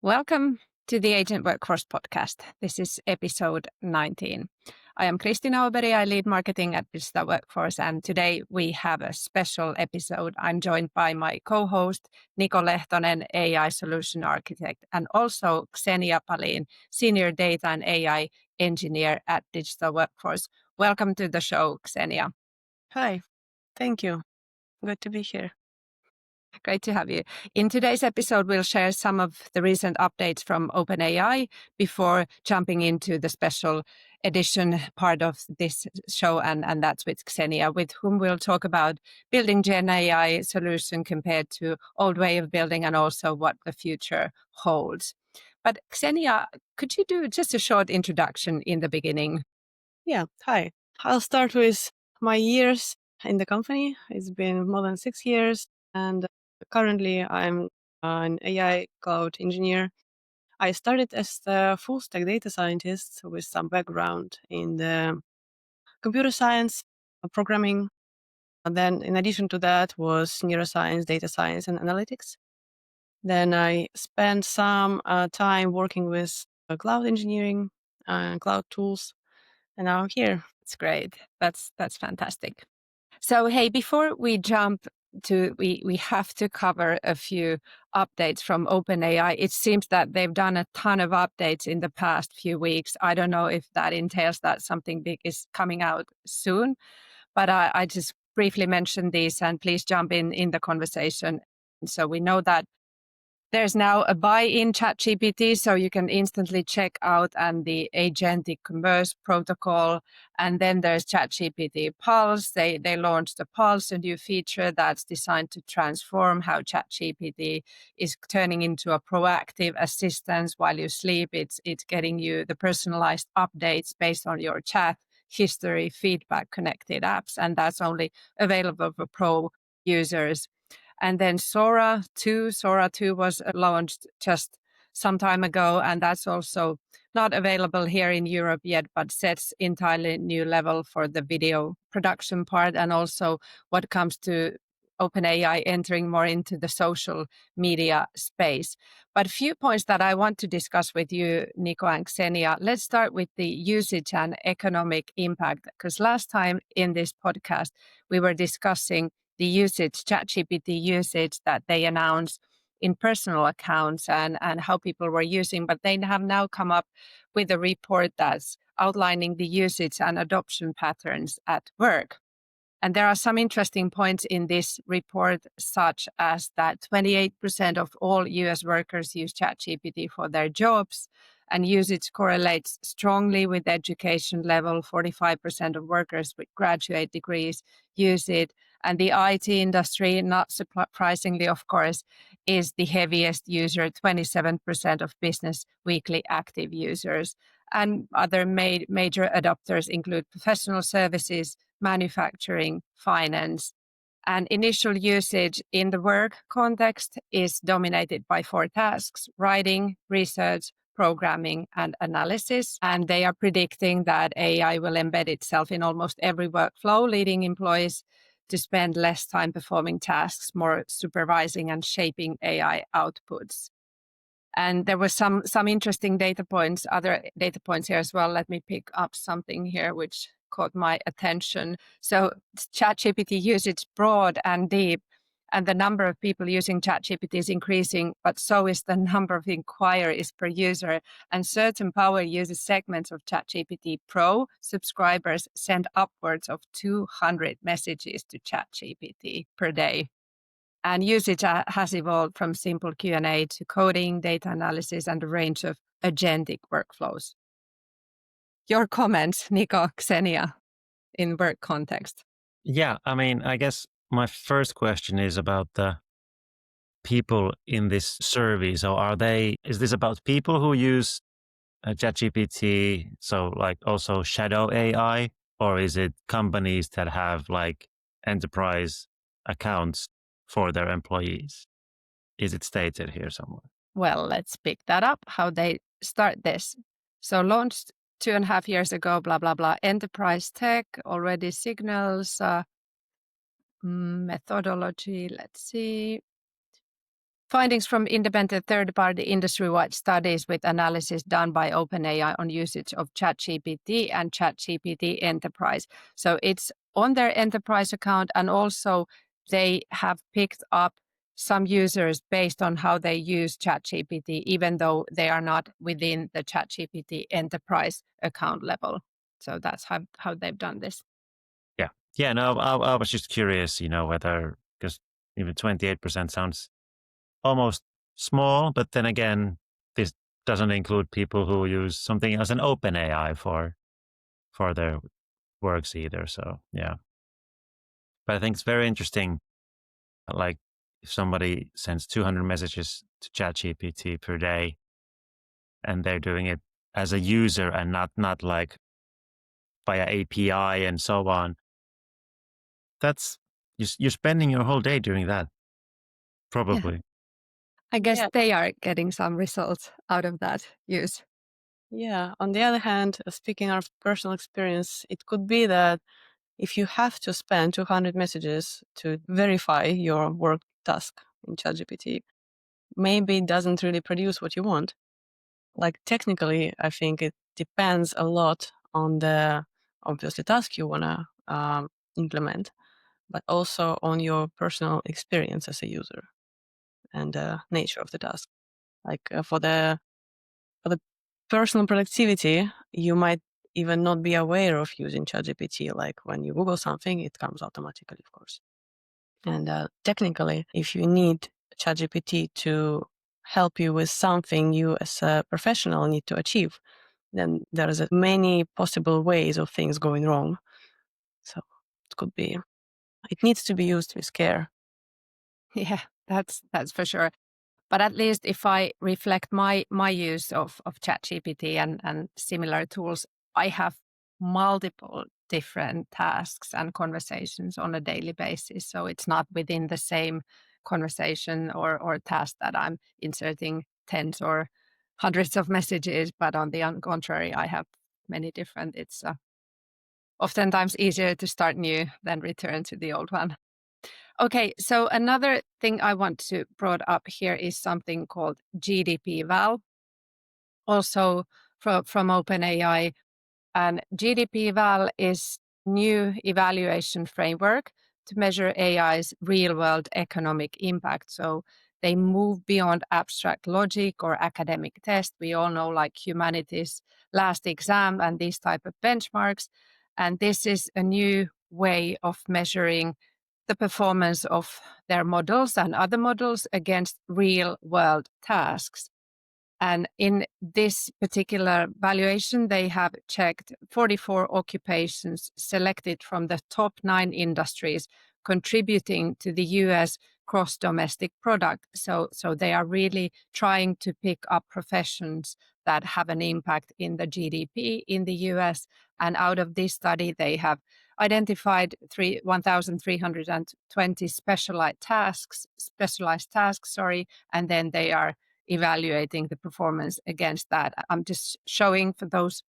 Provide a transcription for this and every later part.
Welcome to the Agent Workforce podcast. This is episode 19. I am Kristiina and I lead marketing at Digital Workforce, and today we have a special episode. I'm joined by my co-host, Niko Lehtonen, AI Solution Architect, and also Kseniia Palin, Senior Data and AI Engineer at Digital Workforce. Welcome to the show, Kseniia. Hi, thank you. Good to be here. Great to have you. In today's episode, we'll share some of the recent updates from OpenAI before jumping into the special edition part of this show, and that's with Kseniia, with whom we'll talk about building GenAI solution compared to old way of building and also what the future holds. But Kseniia, could you do just a short introduction in the beginning? Yeah, hi. I'll start with my years in the company. It's been more than 6 years, and currently I'm an AI cloud engineer. I started as a full stack data scientist with some background in the computer science, programming. And then in addition to that was neuroscience, data science, and analytics. Then I spent some time working with cloud engineering and cloud tools, and now I'm here. It's great. That's fantastic. So, hey, before we jump to, we have to cover a few updates from OpenAI. It seems that they've done a ton of updates in the past few weeks. I don't know if that entails that something big is coming out soon, but I just briefly mentioned these, and please jump in the conversation. So we know that there's now a buy-in ChatGPT, so you can instantly check out and the Agentic commerce protocol. And then there's ChatGPT Pulse. They launched the Pulse, a new feature that's designed to transform how ChatGPT is turning into a proactive assistance while you sleep. It's getting you the personalized updates based on your chat history, feedback, connected apps, and that's only available for pro users. And then Sora 2 was launched just some time ago, and that's also not available here in Europe yet, but sets entirely new level for the video production part, and also what comes to OpenAI entering more into the social media space. But a few points that I want to discuss with you, Niko and Kseniia. Let's start with the usage and economic impact, because last time in this podcast, we were discussing the usage, ChatGPT usage that they announced in personal accounts and how people were using, but they have now come up with a report that's outlining the usage and adoption patterns at work. And there are some interesting points in this report, such as that 28% of all US workers use ChatGPT for their jobs, and usage correlates strongly with education level. 45% of workers with graduate degrees use it. And the IT industry, not surprisingly, of course, is the heaviest user, 27% of business weekly active users. And other major adopters include professional services, manufacturing, finance. And initial usage in the work context is dominated by 4 tasks: writing, research, programming, and analysis. And they are predicting that AI will embed itself in almost every workflow, leading employees to spend less time performing tasks, more supervising and shaping AI outputs. And there were some interesting data points, other data points here as well. Let me pick up something here which caught my attention. So ChatGPT usage broad and deep, and the number of people using ChatGPT is increasing, but so is the number of inquiries per user. And certain power user segments of ChatGPT Pro subscribers send upwards of 200 messages to ChatGPT per day. And usage has evolved from simple Q&A to coding, data analysis, and a range of agentic workflows. Your comments, Niko, Kseniia, in work context? Yeah, I mean, I guess my first question is about the people in this survey. So is this about people who use ChatGPT, so like also shadow AI, or is it companies that have like enterprise accounts for their employees? Is it stated here somewhere? Well, let's pick that up, how they start this. So launched 2.5 years ago, blah, blah, blah. Enterprise tech already signals methodology. Let's see. Findings from independent third-party industry-wide studies with analysis done by OpenAI on usage of ChatGPT and ChatGPT Enterprise. So it's on their enterprise account, and also they have picked up some users based on how they use ChatGPT, even though they are not within the ChatGPT Enterprise account level. So that's how they've done this. Yeah, no, I was just curious, whether, because even 28% sounds almost small, but then again, this doesn't include people who use something as an OpenAI for their works either. So yeah, but I think it's very interesting. Like if somebody sends 200 messages to ChatGPT per day, and they're doing it as a user and not like via API and so on, that's you're spending your whole day doing that, probably. I guess Yeah. they are getting some results out of that use. Yeah. On the other hand, speaking of personal experience, it could be that if you have to spend 200 messages to verify your work task in ChatGPT, maybe it doesn't really produce what you want. Like technically, I think it depends a lot on the obviously task you want to implement, but also on your personal experience as a user and the nature of the task. Like for the personal productivity, you might even not be aware of using ChatGPT. Like when you Google something, it comes automatically, of course. And technically, if you need ChatGPT to help you with something you as a professional need to achieve, then there's many possible ways of things going wrong. So it needs to be used with care. Yeah, that's for sure. But at least if I reflect my use of ChatGPT and similar tools, I have multiple different tasks and conversations on a daily basis. So it's not within the same conversation or task that I'm inserting tens or hundreds of messages, but on the contrary, I have many different. It's oftentimes easier to start new than return to the old one. Okay, so another thing I want to brought up here is something called GDPVal, also from OpenAI. And GDPVal is new evaluation framework to measure AI's real-world economic impact. So they move beyond abstract logic or academic tests. We all know like humanities last exam and these type of benchmarks. And this is a new way of measuring the performance of their models and other models against real-world tasks. And in this particular valuation, they have checked 44 occupations selected from the top 9 industries contributing to the US gross domestic product. So they are really trying to pick up professions that have an impact in the GDP in the US. And out of this study, they have identified 1,320 specialized tasks, and then they are evaluating the performance against that. I'm just showing for those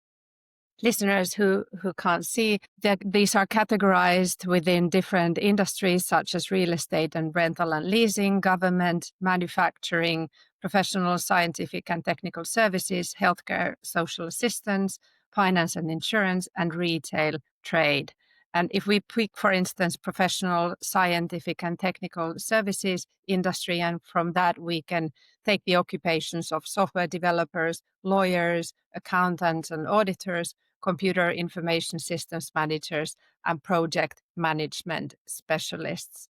listeners who can't see that these are categorized within different industries such as real estate and rental and leasing, government, manufacturing, professional, scientific and technical services, healthcare, social assistance, finance and insurance, and retail trade. And if we pick, for instance, professional, scientific and technical services industry, and from that we can take the occupations of software developers, lawyers, accountants and auditors, computer information systems managers, and project management specialists.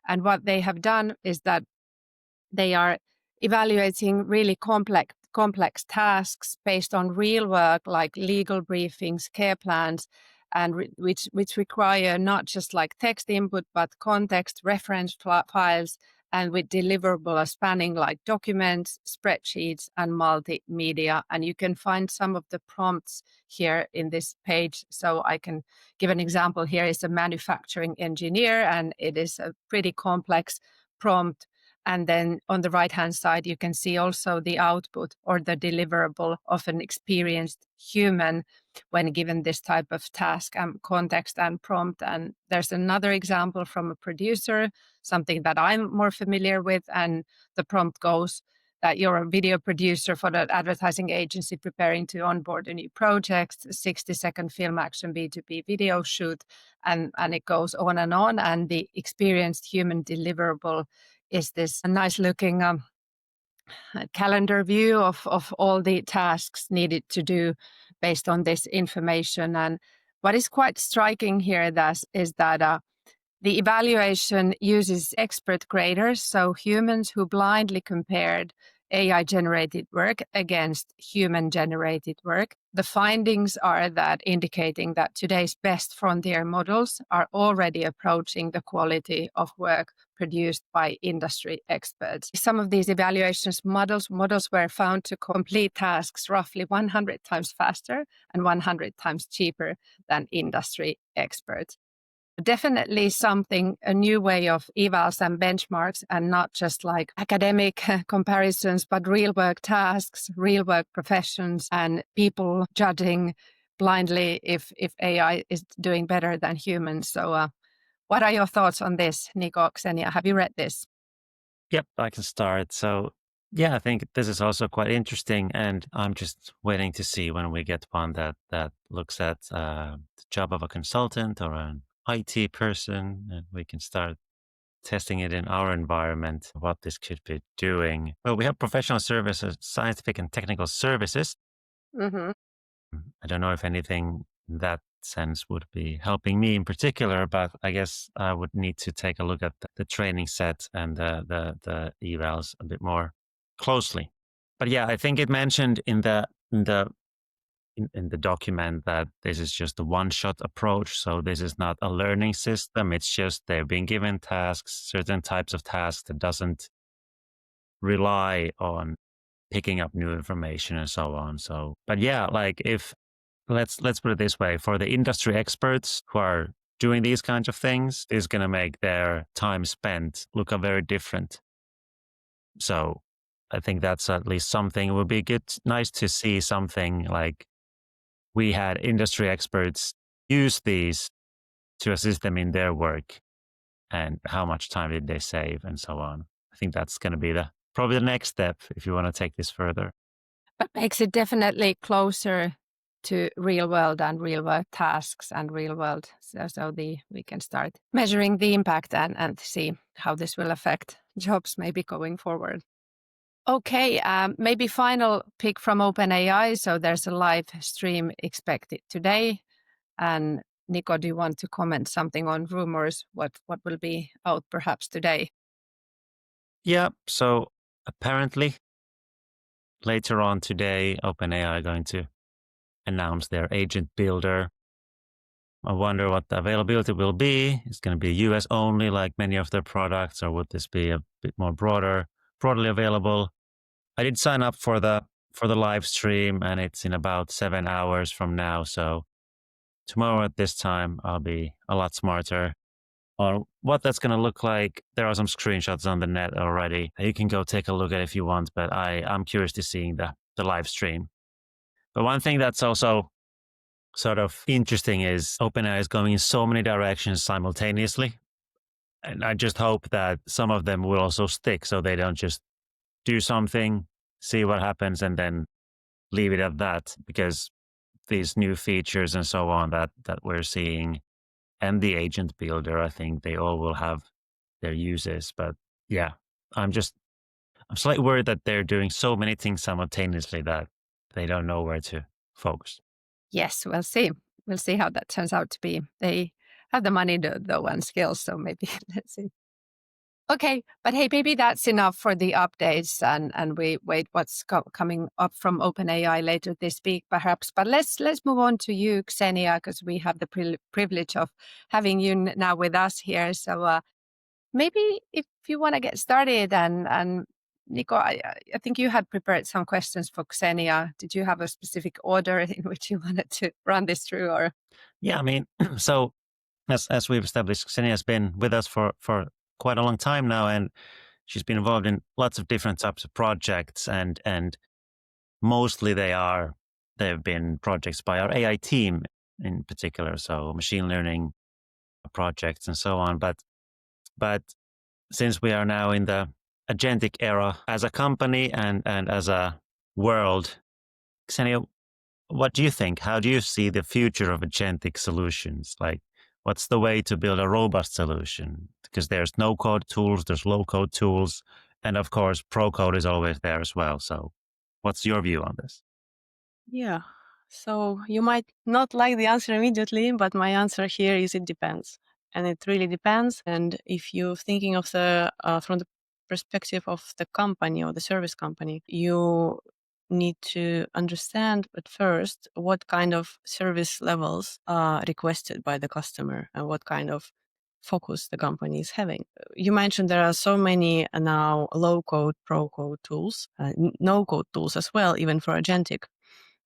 And what they have done is that they are evaluating really complex tasks based on real work like legal briefings, care plans, and which require not just like text input, but context, reference files, and with deliverable spanning like documents, spreadsheets, and multimedia. And you can find some of the prompts here in this page. So I can give an example. Here is a manufacturing engineer, and it is a pretty complex prompt. And then on the right-hand side, you can see also the output or the deliverable of an experienced human when given this type of task and context and prompt. And there's another example from a producer, something that I'm more familiar with. And the prompt goes that you're a video producer for the advertising agency preparing to onboard a new project, 60-second film action B2B video shoot, and it goes on. And the experienced human deliverable is this nice looking calendar view of all the tasks needed to do based on this information. And what is quite striking here is that the evaluation uses expert graders, so humans who blindly compared AI-generated work against human-generated work. The findings are that indicating that today's best frontier models are already approaching the quality of work produced by industry experts. Some of these evaluations models were found to complete tasks roughly 100 times faster and 100 times cheaper than industry experts. Definitely a new way of evals and benchmarks, and not just like academic comparisons, but real work tasks, real work professions, and people judging blindly if AI is doing better than humans. So what are your thoughts on this, Niko, Kseniia? Have you read this? Yep, I can start. So yeah, I think this is also quite interesting, and I'm just waiting to see when we get one that looks at the job of a consultant or an IT person, and we can start testing it in our environment, what this could be doing. Well, we have professional services, scientific and technical services. Mm-hmm. I don't know if anything in that sense would be helping me in particular, but I guess I would need to take a look at the training set and the evals a bit more closely. But yeah, I think it mentioned in the document that this is just a one-shot approach. So this is not a learning system. It's just they're being given tasks, certain types of tasks that doesn't rely on picking up new information and so on. So, but yeah, like if let's put it this way, for the industry experts who are doing these kinds of things, is going to make their time spent look a very different. So I think that's at least something. It would be nice to see something like we had industry experts use these to assist them in their work and how much time did they save and so on. I think that's going to be probably the next step if you want to take this further. But makes it definitely closer to real world and real world tasks and real world. So we can start measuring the impact and see how this will affect jobs maybe going forward. Okay, maybe final pick from OpenAI. So there's a live stream expected today. And Niko, do you want to comment something on Rumours? What will be out perhaps today? Yeah, so apparently later on today, OpenAI are going to announce their agent builder. I wonder what the availability will be. It's going to be US only like many of their products, or would this be a bit more broadly available? I did sign up for the live stream, and it's in about 7 hours from now. So tomorrow at this time, I'll be a lot smarter on what that's going to look like. There are some screenshots on the net already. You can go take a look at it if you want, but I'm curious to seeing the live stream. But one thing that's also sort of interesting is OpenAI is going in so many directions simultaneously. And I just hope that some of them will also stick, so they don't just do something, see what happens, and then leave it at that, because these new features and so on that we're seeing and the agent builder, I think they all will have their uses. But yeah, I'm slightly worried that they're doing so many things simultaneously that they don't know where to focus. Yes, we'll see. We'll see how that turns out to be. They have the money, though, and skills, so maybe let's see. Okay, but hey, maybe that's enough for the updates, and we wait what's coming up from OpenAI later this week, perhaps. But let's move on to you, Kseniia, because we have the privilege of having you now with us here. So maybe if you want to get started, and Niko, I think you had prepared some questions for Kseniia. Did you have a specific order in which you wanted to run this through, or? Yeah, I mean, so as we've established, Kseniia has been with us for quite a long time now, and she's been involved in lots of different types of projects, and mostly they've been projects by our AI team in particular, so machine learning projects and so on. But since we are now in the agentic era as a company and as a world, Kseniia, what do you think? How do you see the future of agentic solutions? Like, what's the way to build a robust solution? Because there's no-code tools, there's low-code tools, and of course, pro-code is always there as well. So what's your view on this? Yeah. So you might not like the answer immediately, but my answer here is it depends. And it really depends. And if you're thinking of the from the perspective of the company or the service company, you need to understand at first what kind of service levels are requested by the customer and what kind of focus the company is having. You mentioned there are so many now low code, pro code tools, no code tools as well, even for agentic.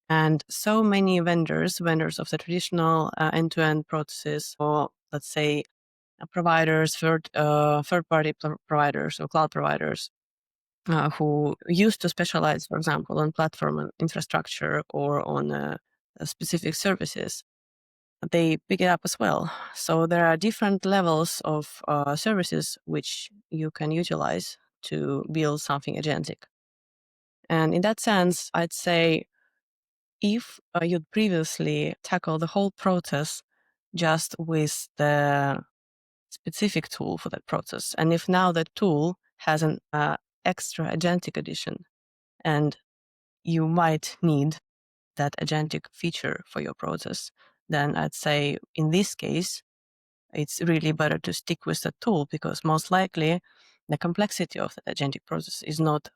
And so many vendors of the traditional end-to-end processes, or let's say providers, third-party providers or cloud providers, who used to specialize, for example, on platform and infrastructure or on specific services, they pick it up as well. So there are different levels of services which you can utilize to build something agentic. And in that sense, I'd say if you'd previously tackle the whole process just with the specific tool for that process, and if now that tool has an extra agentic edition, and you might need that agentic feature for your process, then I'd say in this case, it's really better to stick with the tool because most likely the complexity of the agentic process is not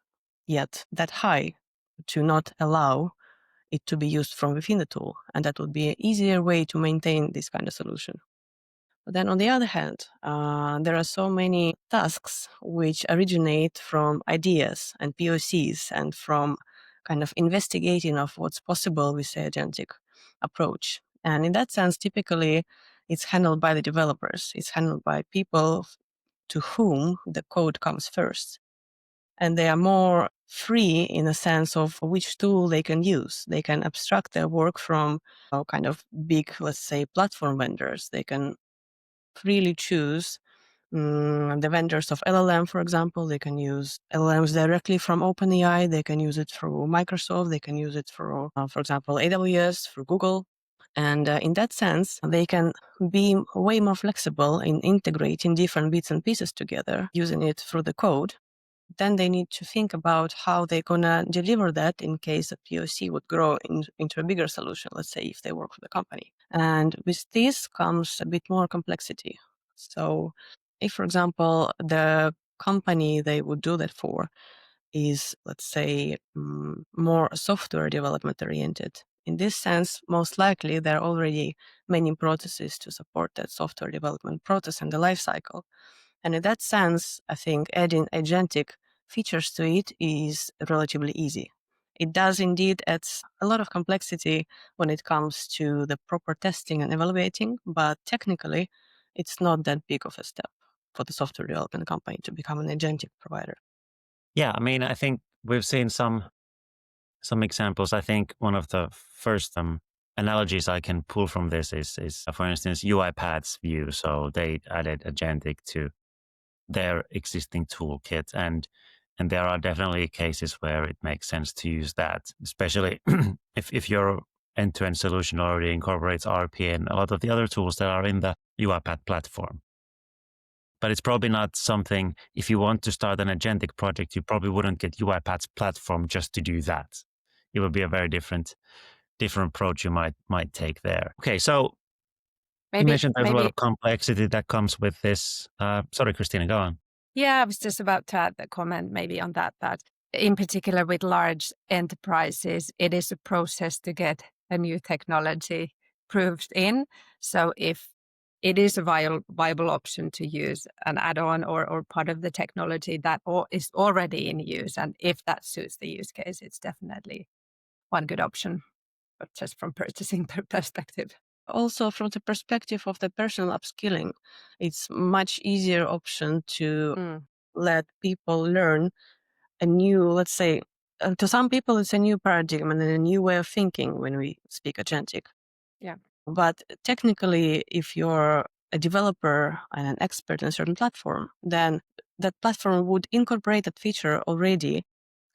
yet that high to not allow it to be used from within the tool. And that would be an easier way to maintain this kind of solution. But then on the other hand, there are so many tasks which originate from ideas and POCs and from kind of investigating of what's possible with the agentic approach. And in that sense, typically it's handled by the developers. It's handled by people to whom the code comes first. And they are more free in a sense of which tool they can use. They can abstract their work from kind of big, let's say, platform vendors. They can freely choose the vendors of LLM, for example. They can use LLMs directly from OpenAI. They can use it through Microsoft. They can use it for example, AWS, for Google. And in that sense, they can be way more flexible in integrating different bits and pieces together, using it through the code. Then they need to think about how they're going to deliver that in case the POC would grow into a bigger solution, let's say if they work for the company. And with this comes a bit more complexity. So if, for example, the company they would do that for is, let's say, more software development oriented, in this sense, most likely there are already many processes to support that software development process and the life cycle. And in that sense, I think adding agentic features to it is relatively easy. It does indeed add a lot of complexity when it comes to the proper testing and evaluating, but technically, it's not that big of a step for the software development company to become an agentic provider. Yeah, I mean, I think we've seen some examples. I think one of the first analogies I can pull from this is for instance, UiPath's view. So they added agentic to their existing toolkit, and there are definitely cases where it makes sense to use that, especially if your end-to-end solution already incorporates RP and a lot of the other tools that are in the UiPath platform. But it's probably not something, if you want to start an agentic project, you probably wouldn't get UiPath's platform just to do that. It would be a very different approach you might take there. Okay, so you mentioned there's a lot of complexity that comes with this. Sorry, Kristiina, go on. Yeah, I was just about to add the comment maybe on that in particular with large enterprises, it is a process to get a new technology proved in. So if it is a viable option to use an add-on or part of the technology that is already in use, and if that suits the use case, it's definitely one good option, but just from purchasing perspective. Also, from the perspective of the personal upskilling, it's much easier option to let people learn a new, let's say, to some people, it's a new paradigm and a new way of thinking when we speak agentic. Yeah. But technically, if you're a developer and an expert in a certain platform, then that platform would incorporate that feature already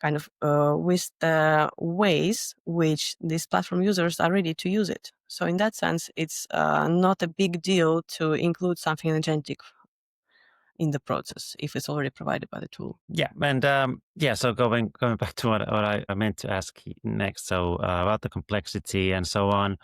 kind of with the ways which these platform users are ready to use it. So in that sense, it's not a big deal to include something agentic in the process if it's already provided by the tool. Yeah, and so going back to what I meant to ask next, so about the complexity and so on,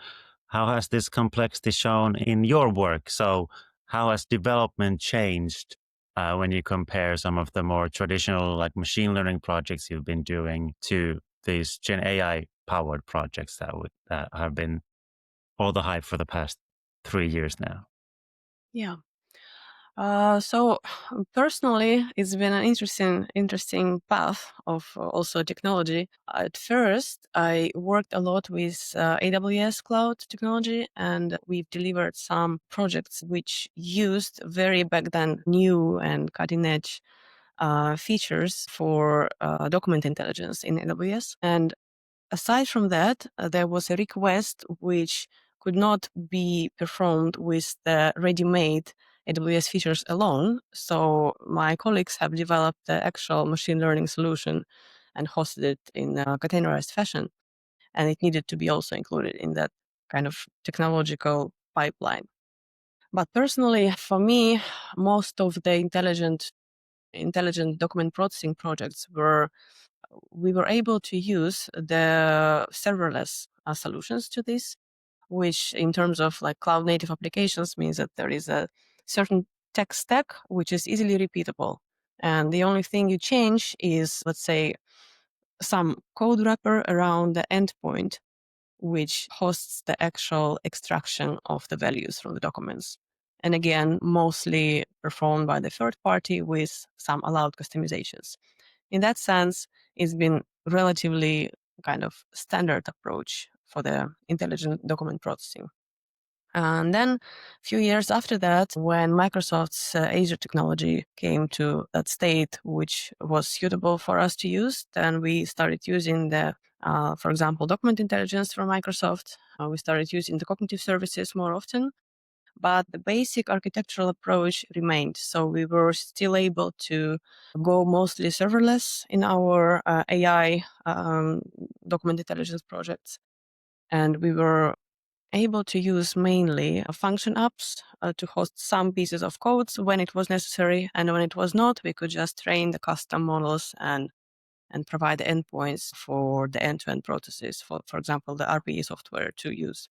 how has this complexity shown in your work? So how has development changed when you compare some of the more traditional like machine learning projects you've been doing to these Gen AI powered projects that have been all the hype for the past 3 years now? Yeah. So personally, it's been an interesting path of also technology. At first, I worked a lot with AWS cloud technology, and we've delivered some projects which used very back then new and cutting edge features for document intelligence in AWS. And aside from that, there was a request which could not be performed with the ready-made AWS features alone. So my colleagues have developed the actual machine learning solution and hosted it in a containerized fashion. And it needed to be also included in that kind of technological pipeline. But personally, for me, most of the intelligent document processing projects we were able to use the serverless solutions to this, which in terms of like cloud native applications means that there is a certain tech stack which is easily repeatable. And the only thing you change is, let's say, some code wrapper around the endpoint, which hosts the actual extraction of the values from the documents. And again, mostly performed by the third party with some allowed customizations. In that sense, it's been relatively kind of standard approach for the intelligent document processing. And then a few years after that, when Microsoft's Azure technology came to that state which was suitable for us to use, then we started using for example, document intelligence from Microsoft. We started using the cognitive services more often, but the basic architectural approach remained. So we were still able to go mostly serverless in our AI document intelligence projects. And we were able to use mainly function apps to host some pieces of codes when it was necessary. And when it was not, we could just train the custom models and provide the endpoints for the end-to-end processes, for example, the RPE software to use.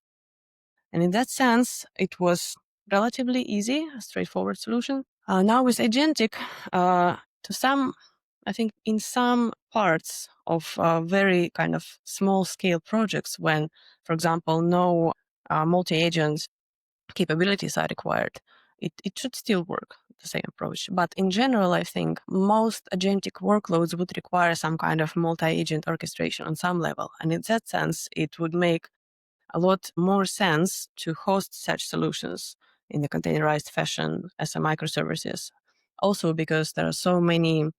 And in that sense, it was relatively easy, a straightforward solution. Now with Agentic, I think in some parts of very kind of small scale projects when, for example, no multi-agent capabilities are required, it should still work, the same approach. But in general, I think most agentic workloads would require some kind of multi-agent orchestration on some level. And in that sense, it would make a lot more sense to host such solutions in the containerized fashion as a microservices. Also, because there are so many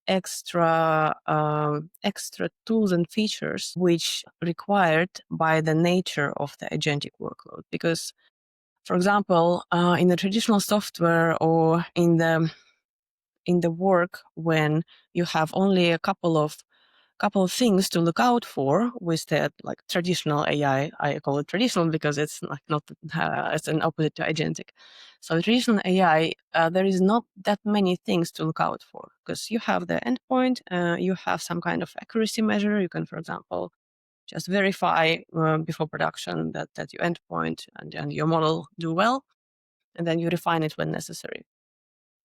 extra tools and features which required by the nature of the agentic workload. Because, for example, in the traditional software or in the work when you have only a couple of things to look out for with the like traditional AI. I call it traditional because it's like not it's an opposite to agentic. So traditional AI, there is not that many things to look out for because you have the endpoint, you have some kind of accuracy measure. You can, for example, just verify before production that your endpoint and your model do well, and then you refine it when necessary.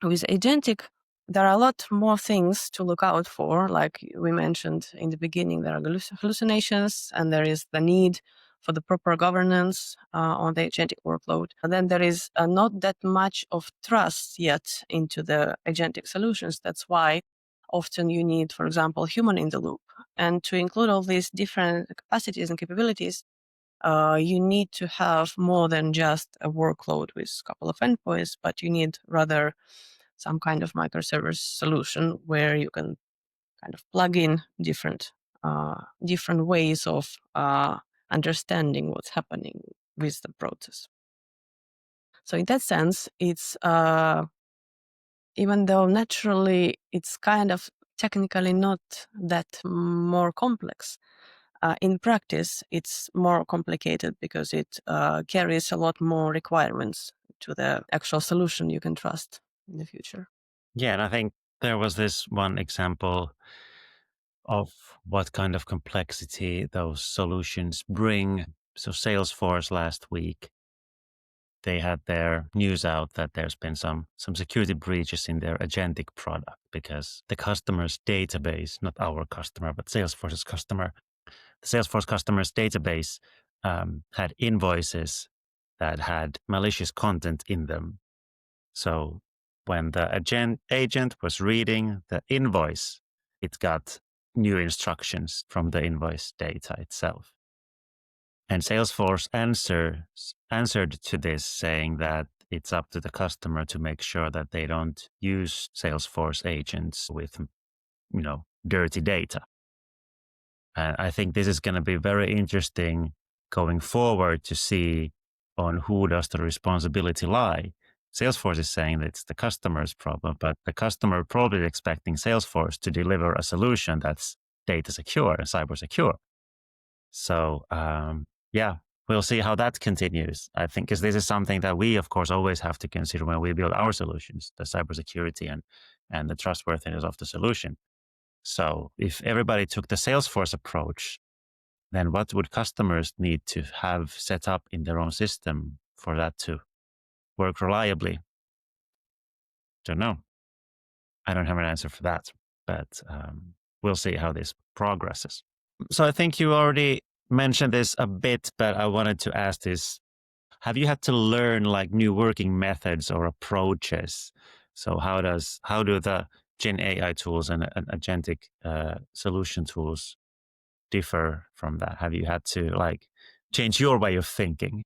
With agentic, there are a lot more things to look out for. Like we mentioned in the beginning, there are hallucinations, and there is the need for the proper governance on the agentic workload. And then there is not that much of trust yet into the agentic solutions. That's why often you need, for example, human in the loop. And to include all these different capacities and capabilities, you need to have more than just a workload with a couple of endpoints, but you need rather some kind of microservice solution where you can kind of plug in different ways of understanding what's happening with the process. So in that sense, it's even though naturally it's kind of technically not that more complex, in practice it's more complicated because it carries a lot more requirements to the actual solution you can trust in the future. Yeah, and I think there was this one example of what kind of complexity those solutions bring. So Salesforce last week, they had their news out that there's been some security breaches in their Agentic product because the customer's database, not our customer, but Salesforce's customer, the Salesforce customer's database had invoices that had malicious content in them. So when the agent was reading the invoice, it got new instructions from the invoice data itself. And Salesforce answered to this saying that it's up to the customer to make sure that they don't use Salesforce agents with, dirty data. And I think this is going to be very interesting going forward to see on who does the responsibility lie. Salesforce is saying that it's the customer's problem, but the customer probably expecting Salesforce to deliver a solution that's data secure and cyber secure. So, we'll see how that continues. I think because this is something that we, of course, always have to consider when we build our solutions, the cybersecurity and the trustworthiness of the solution. So if everybody took the Salesforce approach, then what would customers need to have set up in their own system for that to work reliably? Don't know. I don't have an answer for that, but we'll see how this progresses. So I think you already mentioned this a bit, but I wanted to ask this. Have you had to learn like new working methods or approaches? So how do the GenAI tools and agentic solution tools differ from that? Have you had to like change your way of thinking?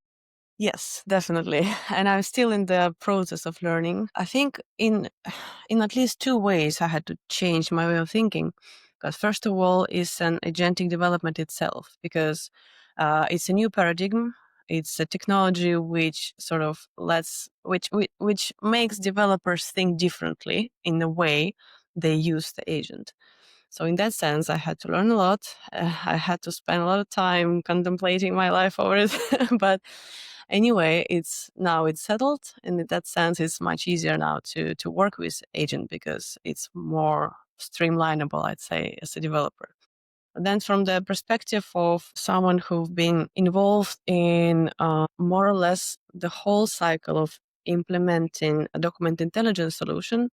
Yes, definitely. And I'm still in the process of learning. I think in at least two ways I had to change my way of thinking. Because first of all is an agentic development itself, because it's a new paradigm. It's a technology which sort of which makes developers think differently in the way they use the agent. So in that sense, I had to learn a lot. I had to spend a lot of time contemplating my life over it. But anyway, it's settled, and in that sense, it's much easier now to work with agent because it's more streamlinable, I'd say, as a developer. But then from the perspective of someone who's been involved in more or less the whole cycle of implementing a document intelligence solution,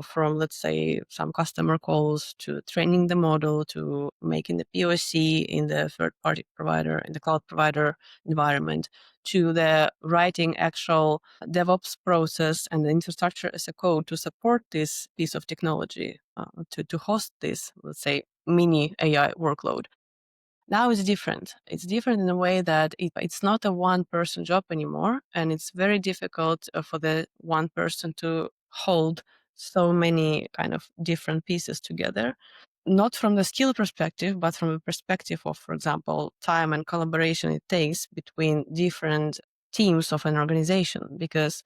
from, let's say, some customer calls to training the model to making the POC in the third-party provider, in the cloud provider environment, to the writing actual DevOps process and the infrastructure as a code to support this piece of technology, to host this, let's say, mini AI workload. Now it's different. It's different in a way that it's not a one-person job anymore, and it's very difficult for the one person to hold so many kind of different pieces together. Not from the skill perspective, but from the perspective of, for example, time and collaboration it takes between different teams of an organization. Because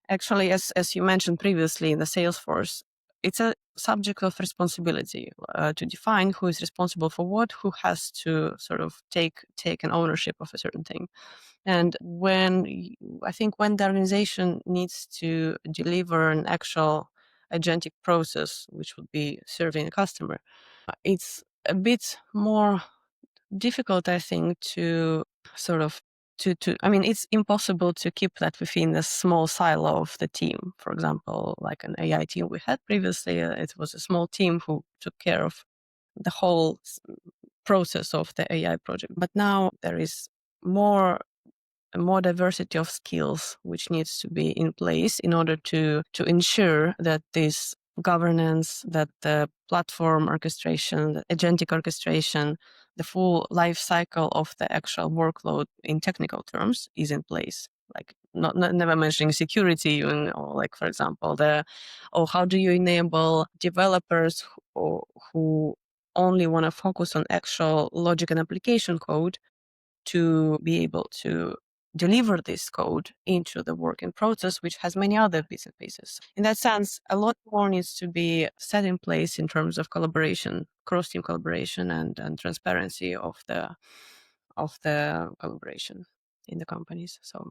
actually, as you mentioned previously in the Salesforce, it's a subject of responsibility to define who is responsible for what, who has to sort of take an ownership of a certain thing. And I think when the organization needs to deliver an actual agentic process, which would be serving a customer, it's a bit more difficult, I think, to sort of I mean, it's impossible to keep that within the small silo of the team. For example, like an AI team we had previously, it was a small team who took care of the whole process of the AI project. But now there is more diversity of skills which needs to be in place in order to ensure that this governance, that the platform orchestration, the agentic orchestration, the full life cycle of the actual workload in technical terms is in place. Like never mentioning security even, or like, for example, how do you enable developers who only want to focus on actual logic and application code to be able to deliver this code into the working process, which has many other bits and pieces. In that sense, a lot more needs to be set in place in terms of collaboration, cross-team collaboration, and transparency of the collaboration in the companies. So,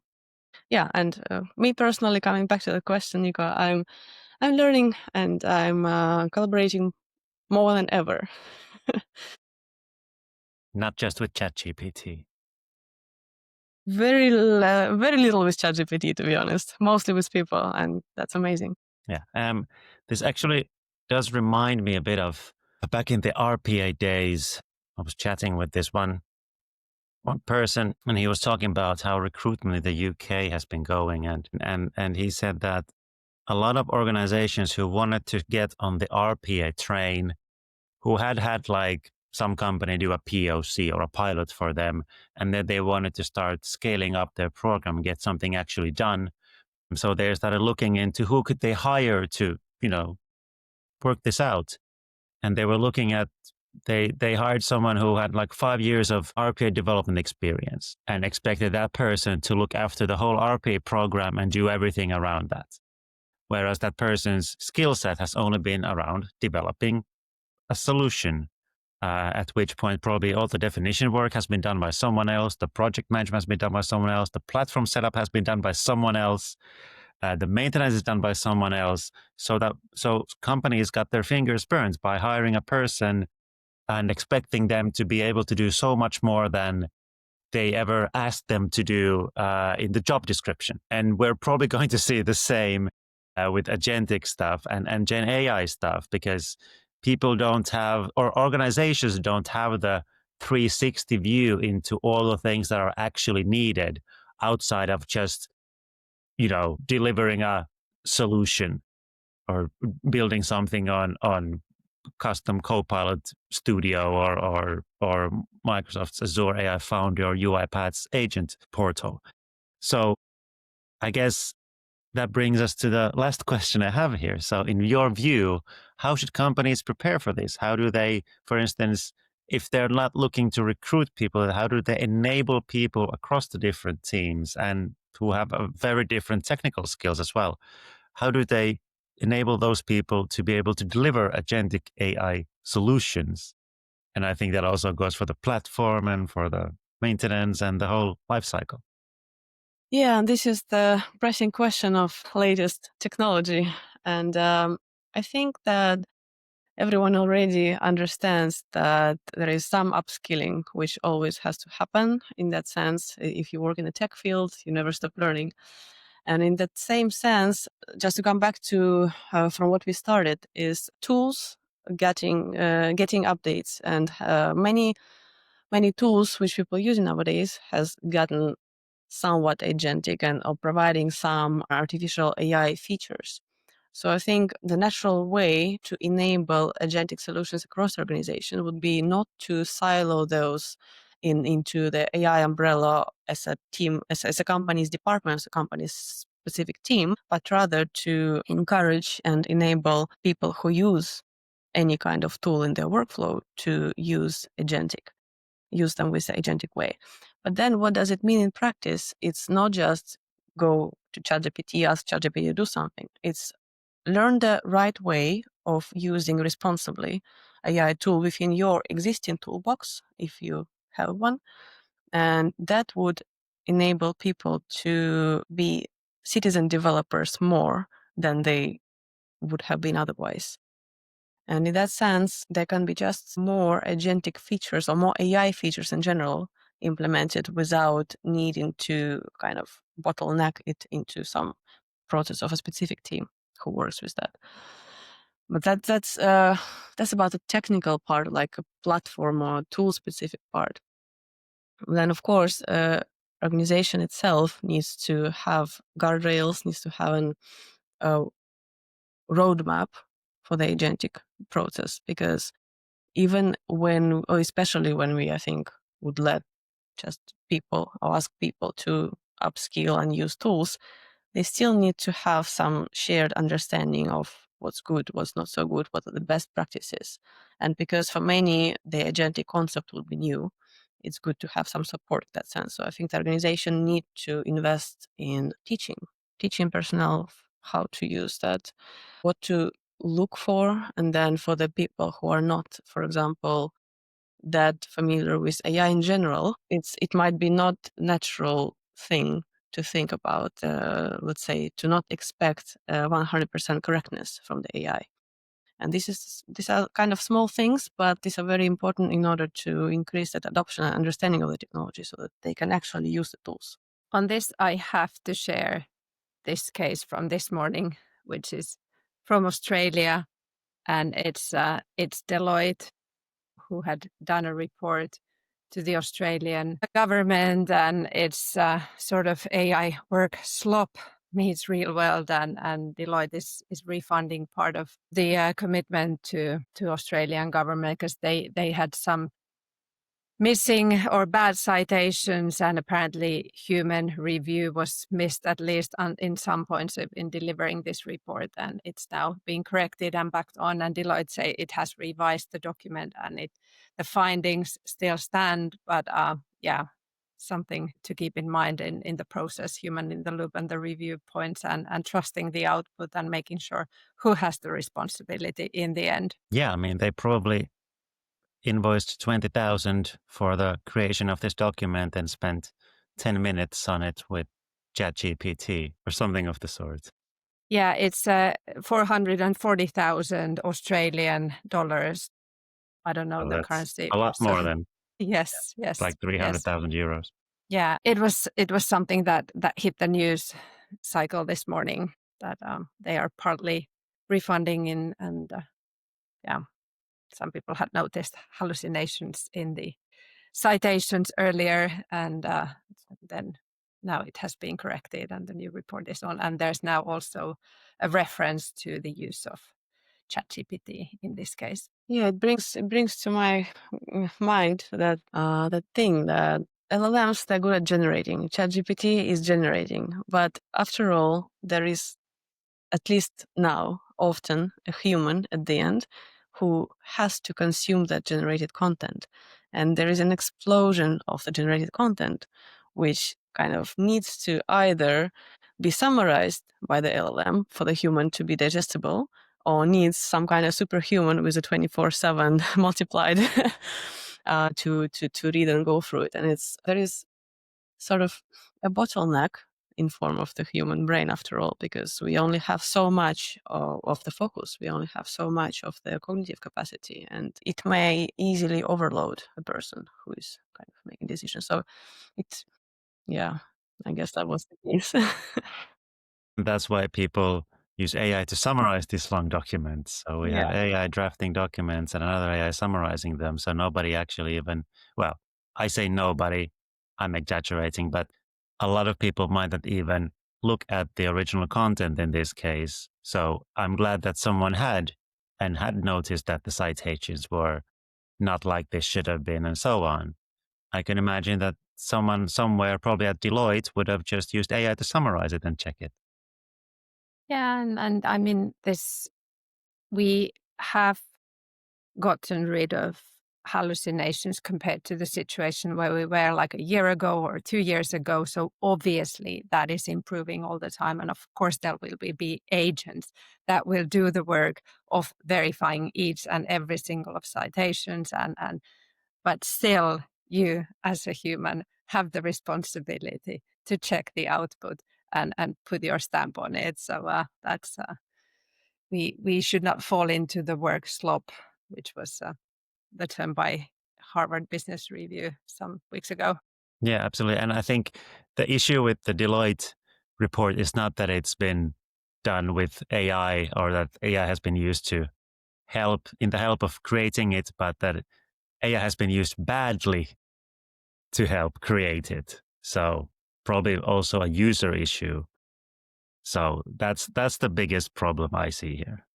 yeah, and me personally, coming back to the question, Niko, I'm learning and I'm collaborating more than ever. Not just with ChatGPT. Very little with ChatGPT, to be honest. Mostly with people, and that's amazing. Yeah. This actually does remind me a bit of back in the RPA days. I was chatting with this one person, and he was talking about how recruitment in the UK has been going, and he said that a lot of organizations who wanted to get on the RPA train, who had like some company do a POC or a pilot for them, and then they wanted to start scaling up their program, get something actually done. So they started looking into who could they hire to, work this out. And they were looking at, they hired someone who had like 5 years of RPA development experience and expected that person to look after the whole RPA program and do everything around that. Whereas that person's skill set has only been around developing a solution, at which point probably all the definition work has been done by someone else, the project management has been done by someone else, the platform setup has been done by someone else, the maintenance is done by someone else. So companies got their fingers burned by hiring a person and expecting them to be able to do so much more than they ever asked them to do in the job description. And we're probably going to see the same with agentic stuff and Gen AI stuff, because people don't have, or organizations don't have the 360 view into all the things that are actually needed outside of just, delivering a solution or building something on custom Copilot Studio or Microsoft's Azure AI Foundry or UiPath's agent portal. So I guess that brings us to the last question I have here. So in your view, how should companies prepare for this? How do they, for instance, if they're not looking to recruit people, how do they enable people across the different teams and who have a very different technical skills as well? How do they enable those people to be able to deliver agentic AI solutions? And I think that also goes for the platform and for the maintenance and the whole life cycle. Yeah, this is the pressing question of latest technology. And I think that everyone already understands that there is some upskilling, which always has to happen. In that sense, if you work in the tech field, you never stop learning. And in that same sense, just to come back to from what we started, is tools getting updates, and many tools which people use nowadays has gotten somewhat agentic and are providing some artificial AI features. So I think the natural way to enable agentic solutions across the organization would be not to silo those into the AI umbrella as a team, as a company's department, as a company's specific team, but rather to encourage and enable people who use any kind of tool in their workflow to use them with the agentic way. But then what does it mean in practice? It's not just go to ChatGPT, ask ChatGPT to do something. It's learn the right way of using responsibly AI tool within your existing toolbox, if you have one. And that would enable people to be citizen developers more than they would have been otherwise. And in that sense, there can be just more agentic features or more AI features in general implemented without needing to kind of bottleneck it into some process of a specific team who works with that. But that's about the technical part, like a platform or tool specific part. Then, of course, organization itself needs to have guardrails, needs to have a roadmap for the agentic process, because even when, or especially when we, I think, would let just people or ask people to upskill and use tools, they still need to have some shared understanding of what's good, what's not so good, what are the best practices. And because for many, the agentic concept will be new, it's good to have some support in that sense. So I think the organization need to invest in teaching personnel how to use that, what to look for. And then for the people who are not, for example, that familiar with AI in general, it might be not natural thing to think about, let's say, to not expect 100% correctness from the AI. And these are kind of small things, but these are very important in order to increase that adoption and understanding of the technology so that they can actually use the tools. On this, I have to share this case from this morning, which is from Australia, and it's Deloitte who had done a report to the Australian government, and it's sort of AI work slop meets real world, and Deloitte is refunding part of the commitment to Australian government because they had some missing or bad citations, and apparently human review was missed at least in some points in delivering this report, and it's now being corrected and backed on, and Deloitte say it has revised the document and the findings still stand, but yeah, something to keep in mind in the process, human in the loop and the review points, and trusting the output and making sure who has the responsibility in the end. Yeah, I mean, they probably invoiced 20,000 for the creation of this document and spent 10 minutes on it with ChatGPT or something of the sort. Yeah, it's 440,000 Australian dollars. I don't know So the that's currency. a lot So, more than yes, it's like yes, 300,000 euros. yeah. It was something that hit the news cycle this morning, that they are partly refunding in, and yeah, some people had noticed hallucinations in the citations earlier, and then now it has been corrected and the new report is on, and there's now also a reference to the use of ChatGPT in this case. Yeah, it brings to my mind that that thing that LLMs, they're good at generating. ChatGPT is generating, but after all, there is, at least now, often a human at the end who has to consume that generated content. And there is an explosion of the generated content, which kind of needs to either be summarized by the LLM for the human to be digestible, or needs some kind of superhuman with a 24/7 multiplied to read and go through it. And there is sort of a bottleneck in form of the human brain after all, because we only have so much of the focus, we only have so much of the cognitive capacity, and it may easily overload a person who is kind of making decisions. So it's, yeah, I guess that was the case. That's why people use AI to summarize these long documents. So we have Yeah. AI drafting documents and another AI summarizing them. So nobody actually even, well, I say nobody, I'm exaggerating, but a lot of people might not even look at the original content in this case. So I'm glad that someone had noticed that the citations were not like they should have been and so on. I can imagine that someone somewhere, probably at Deloitte, would have just used AI to summarize it and check it. Yeah, and I mean, we have gotten rid of hallucinations compared to the situation where we were like a year ago or 2 years ago. So obviously that is improving all the time. And of course there will be agents that will do the work of verifying each and every single of citations, and but still you as a human have the responsibility to check the output and put your stamp on it. So that's we should not fall into the work slop, which was the term by Harvard Business Review some weeks ago. Yeah, absolutely. And I think the issue with the Deloitte report is not that it's been done with AI or that AI has been used to help of creating it, but that AI has been used badly to help create it. So probably also a user issue. So that's the biggest problem I see here.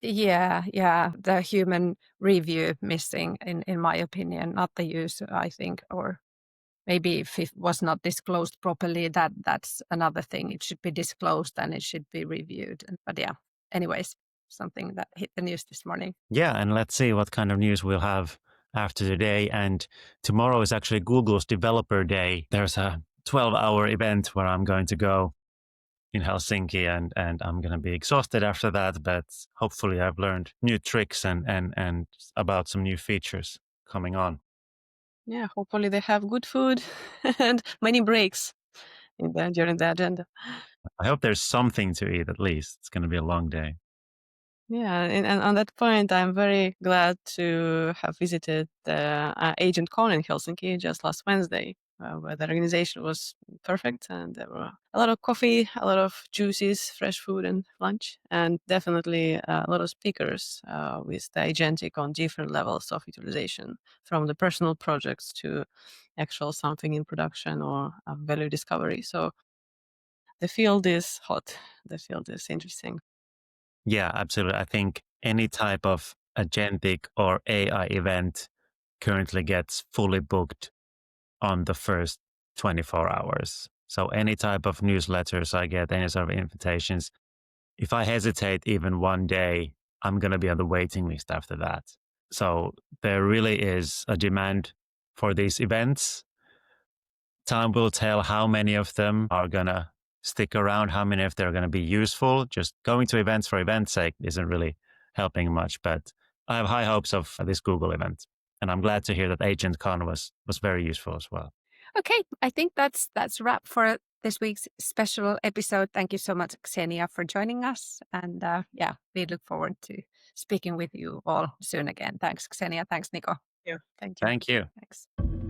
Yeah. Yeah. The human review missing, in my opinion, not the user, I think, or maybe if it was not disclosed properly, that's another thing. It should be disclosed and it should be reviewed. But yeah, anyways, something that hit the news this morning. Yeah, and let's see what kind of news we'll have after today. And tomorrow is actually Google's Developer Day. There's a 12-hour event where I'm going to go in Helsinki, and I'm going to be exhausted after that. But hopefully I've learned new tricks and about some new features coming on. Yeah, hopefully they have good food and many breaks during the agenda. I hope there's something to eat at least. It's going to be a long day. Yeah, and on that point, I'm very glad to have visited the Agentic in Helsinki just last Wednesday, where the organization was perfect, and there were a lot of coffee, a lot of juices, fresh food, and lunch, and definitely a lot of speakers with the Agentic on different levels of utilization, from the personal projects to actual something in production or value discovery. So the field is hot. The field is interesting. Yeah, absolutely. I think any type of agentic or AI event currently gets fully booked on the first 24 hours. So any type of newsletters I get, any sort of invitations, if I hesitate even one day, I'm going to be on the waiting list after that. So there really is a demand for these events. Time will tell how many of them are going to stick around, how many of them are going to be useful. Just going to events for events' sake isn't really helping much, but I have high hopes of this Google event. And I'm glad to hear that AgentCon was very useful as well. Okay, I think that's a wrap for this week's special episode. Thank you so much, Kseniia, for joining us. And yeah, we look forward to speaking with you all soon again. Thanks, Kseniia. Thanks, Niko. Yeah, thank you. Thank you. Thanks.